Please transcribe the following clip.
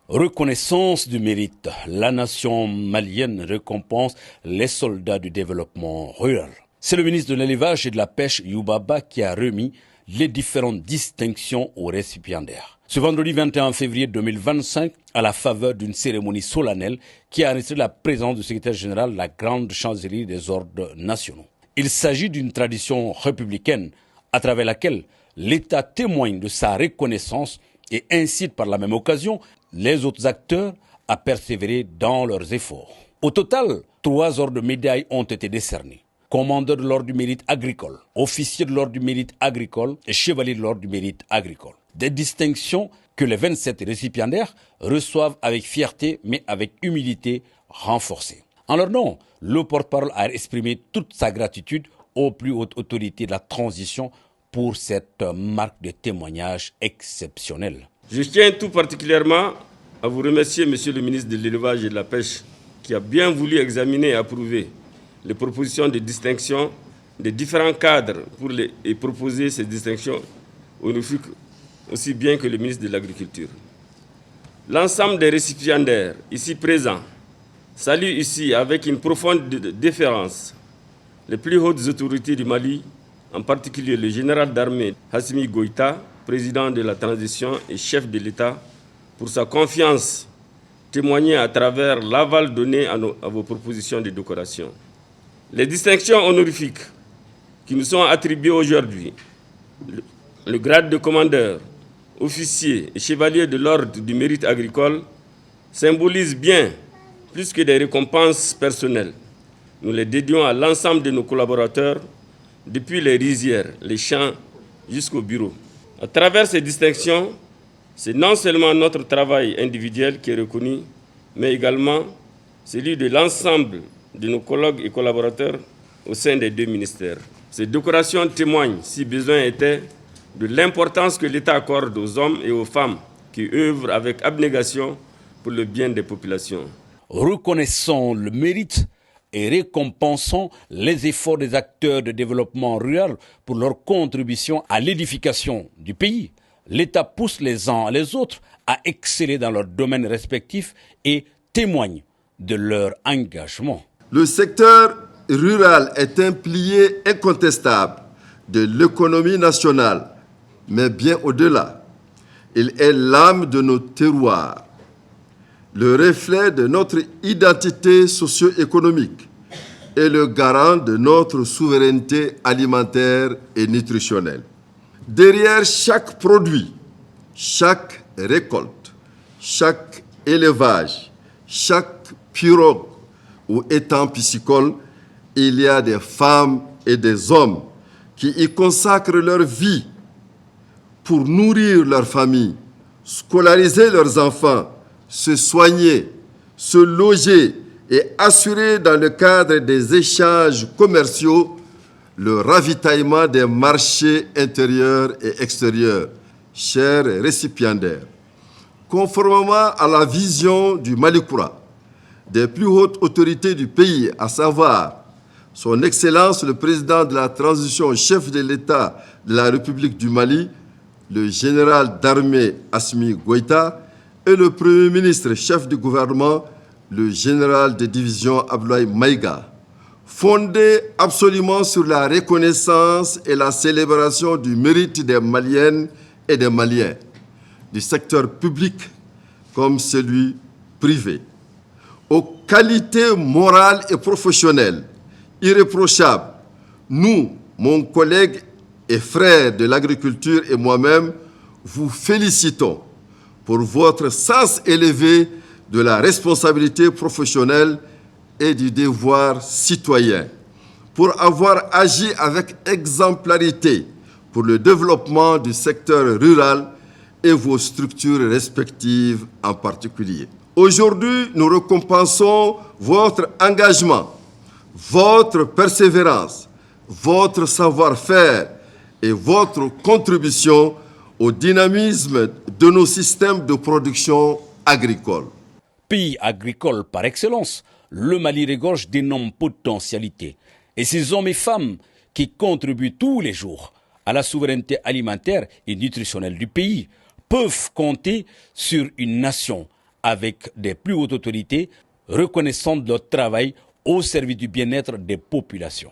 Reconnaissance du mérite. La nation malienne récompense les soldats du développement rural. C'est le ministre de l'élevage et de la pêche, Youbaba, qui a remis les différentes distinctions aux récipiendaires. Ce vendredi 21 février 2025, à la faveur d'une cérémonie solennelle qui a enregistré la présence du secrétaire général de la grande chancellerie des ordres nationaux. Il s'agit d'une tradition républicaine à travers laquelle l'État témoigne de sa reconnaissance et incite par la même occasion les autres acteurs à persévérer dans leurs efforts. Au total, 3 ordres de médailles ont été décernés. Commandeur de l'ordre du mérite agricole, officier de l'ordre du mérite agricole et chevalier de l'ordre du mérite agricole. Des distinctions que les 27 récipiendaires reçoivent avec fierté mais avec humilité renforcée. En leur nom, le porte-parole a exprimé toute sa gratitude aux plus hautes autorités de la transition pour cette marque de témoignage exceptionnelle. Je tiens tout particulièrement à vous remercier, Monsieur le ministre de l'Élevage et de la Pêche, qui a bien voulu examiner et approuver les propositions de distinction des différents cadres et proposer ces distinctions honorifiques aussi bien que le ministre de l'Agriculture. L'ensemble des récipiendaires ici présents saluent ici avec une profonde déférence les plus hautes autorités du Mali, en particulier le général d'armée Assimi Goïta, président de la transition et chef de l'État, pour sa confiance témoignée à travers l'aval donné à vos propositions de décoration. Les distinctions honorifiques qui nous sont attribuées aujourd'hui, le grade de commandeur, officier et chevalier de l'ordre du mérite agricole, symbolisent bien plus que des récompenses personnelles. Nous les dédions à l'ensemble de nos collaborateurs, depuis les rizières, les champs, jusqu'au bureau. À travers ces distinctions, c'est non seulement notre travail individuel qui est reconnu, mais également celui de l'ensemble de nos collègues et collaborateurs au sein des 2 ministères. Ces décorations témoignent, si besoin était, de l'importance que l'État accorde aux hommes et aux femmes qui œuvrent avec abnégation pour le bien des populations. Reconnaissons le mérite et récompensons les efforts des acteurs de développement rural pour leur contribution à l'édification du pays. L'État pousse les uns et les autres à exceller dans leurs domaines respectifs et témoigne de leur engagement. Le secteur rural est un pilier incontestable de l'économie nationale, mais bien au-delà. Il est l'âme de nos terroirs, le reflet de notre identité socio-économique et le garant de notre souveraineté alimentaire et nutritionnelle. Derrière chaque produit, chaque récolte, chaque élevage, chaque pirogue ou étang piscicole, il y a des femmes et des hommes qui y consacrent leur vie pour nourrir leur famille, scolariser leurs enfants, se soigner, se loger et assurer dans le cadre des échanges commerciaux le ravitaillement des marchés intérieurs et extérieurs. Chers récipiendaires, conformément à la vision du Malikoura, des plus hautes autorités du pays, à savoir Son Excellence le Président de la Transition, chef de l'État de la République du Mali, le général d'armée Assimi Goïta, et le Premier ministre, chef du gouvernement, le général de division Abdoulaye Maïga, fondé absolument sur la reconnaissance et la célébration du mérite des Maliennes et des Maliens, du secteur public comme celui privé, aux qualités morales et professionnelles irréprochables. Nous, mon collègue et frère de l'agriculture et moi-même, vous félicitons pour votre sens élevé de la responsabilité professionnelle et du devoir citoyen, pour avoir agi avec exemplarité pour le développement du secteur rural et vos structures respectives en particulier. Aujourd'hui, nous récompensons votre engagement, votre persévérance, votre savoir-faire et votre contribution au dynamisme de nos systèmes de production agricole. Pays agricole par excellence, le Mali regorge d'énormes potentialités. Et ces hommes et femmes qui contribuent tous les jours à la souveraineté alimentaire et nutritionnelle du pays peuvent compter sur une nation avec des plus hautes autorités reconnaissant leur travail au service du bien-être des populations.